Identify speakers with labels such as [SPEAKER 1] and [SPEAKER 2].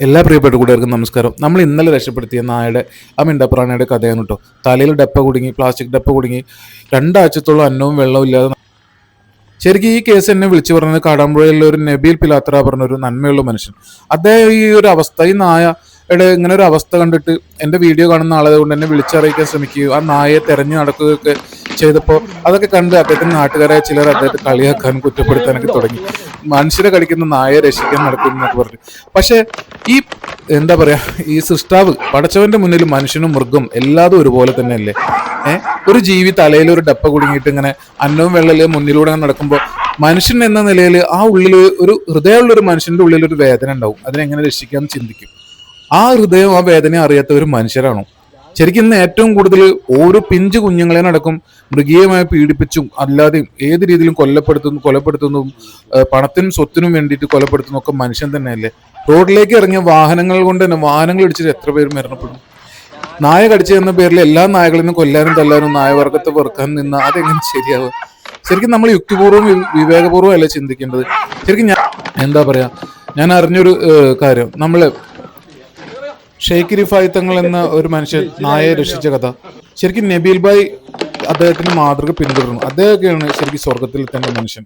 [SPEAKER 1] എല്ലാ പ്രിയപ്പെട്ട കൂട്ടുകാർക്കും നമസ്കാരം. നമ്മൾ ഇന്നലെ രക്ഷപ്പെടുത്തിയ നായയുടെ ആ മിണ്ടപ്രാണിയുടെ കഥയാണ് കേട്ടോ. തലയിൽ ഡപ്പ കുടുങ്ങി, പ്ലാസ്റ്റിക് ഡപ്പ കുടുങ്ങി, രണ്ടാഴ്ചത്തോളം അന്നവും വെള്ളവും ഇല്ലാതെ. ശരിക്കും ഈ കേസ് എന്നെ വിളിച്ചു പറഞ്ഞത് കാടാമ്പുഴയിലെ ഒരു നബീൽ പിലാത്ര പറഞ്ഞൊരു നന്മയുള്ള മനുഷ്യൻ. അദ്ദേഹം ഈ ഒരു അവസ്ഥ, ഈ നായയുടെ ഇങ്ങനെ ഒരു അവസ്ഥ കണ്ടിട്ട് എൻ്റെ വീഡിയോ കാണുന്ന ആളെ കൊണ്ട് എന്നെ വിളിച്ചറിയിക്കാൻ ശ്രമിക്കുകയും ആ നായയെ തെരഞ്ഞു നടക്കുകയൊക്കെ ചെയ്തപ്പോൾ അതൊക്കെ കണ്ട് അദ്ദേഹത്തിന് നാട്ടുകാരായ ചിലർ അദ്ദേഹത്തെ കളിയാക്കാനും കുറ്റപ്പെടുത്താനൊക്കെ തുടങ്ങി. മനുഷ്യരെ കടിക്കുന്ന നായയെ രക്ഷിക്കാൻ നടക്കുന്നു എന്നൊക്കെ പറഞ്ഞു. പക്ഷെ ഈ എന്താ പറയാ, ഈ സൃഷ്ടാവ് പടച്ചവന്റെ മുന്നിൽ മനുഷ്യനും മൃഗം എല്ലാതും ഒരുപോലെ തന്നെയല്ലേ. ഒരു ജീവി തലയിൽ ഒരു ഡപ്പ കുടുങ്ങിയിട്ട് ഇങ്ങനെ അന്നവും വെള്ളല് മുന്നിലൂടെ നടക്കുമ്പോൾ മനുഷ്യൻ എന്ന നിലയിൽ ആ ഉള്ളിൽ ഒരു ഹൃദയമുള്ള ഒരു മനുഷ്യന്റെ ഉള്ളിൽ ഒരു വേദന ഉണ്ടാവും. അതിനെങ്ങനെ രക്ഷിക്കാന്ന് ചിന്തിക്കും. ആ ഹൃദയം, ആ വേദന അറിയാത്ത ഒരു മനുഷ്യരാണോ? ശരിക്കും ഇന്ന് ഏറ്റവും കൂടുതൽ ഓരോ പിഞ്ചു കുഞ്ഞുങ്ങളെ നടക്കും മൃഗീയമായി പീഡിപ്പിച്ചും അല്ലാതെയും ഏത് രീതിയിലും കൊലപ്പെടുത്തുന്നതും പണത്തിനും സ്വത്തിനും വേണ്ടിയിട്ട് കൊലപ്പെടുത്തുന്നതും ഒക്കെ മനുഷ്യൻ തന്നെയല്ലേ. റോഡിലേക്ക് ഇറങ്ങിയ വാഹനങ്ങൾ കൊണ്ട് തന്നെ വാഹനങ്ങൾ ഇടിച്ചിട്ട് എത്ര പേര് മരണപ്പെടും. നായ കടിച്ചു എന്ന പേരിൽ എല്ലാ നായകളിലും കൊല്ലാനും തല്ലാനും നായവർഗത്തെ വെറുക്കാൻ നിന്ന അതെങ്ങനെ ശരിയാവുക? ശരിക്കും നമ്മൾ യുക്തിപൂർവ്വം വിവേകപൂർവ്വം അല്ലേ ചിന്തിക്കേണ്ടത്. ശരിക്കും ഞാൻ എന്താ പറയാ, ഞാൻ അറിഞ്ഞൊരു കാര്യം, നമ്മള് ഷെയ്ഖ് റിഫായി തങ്ങൾ എന്ന ഒരു മനുഷ്യൻ നായയെ രക്ഷിച്ച കഥ. ശരിക്കും നബീൽ ഭായ് അദ്ദേഹത്തിന്റെ മാതൃക പിന്തുടർന്നു. അദ്ദേഹമൊക്കെയാണ് ശരിക്കും സ്വർഗത്തിൽ തന്നെ മനുഷ്യൻ.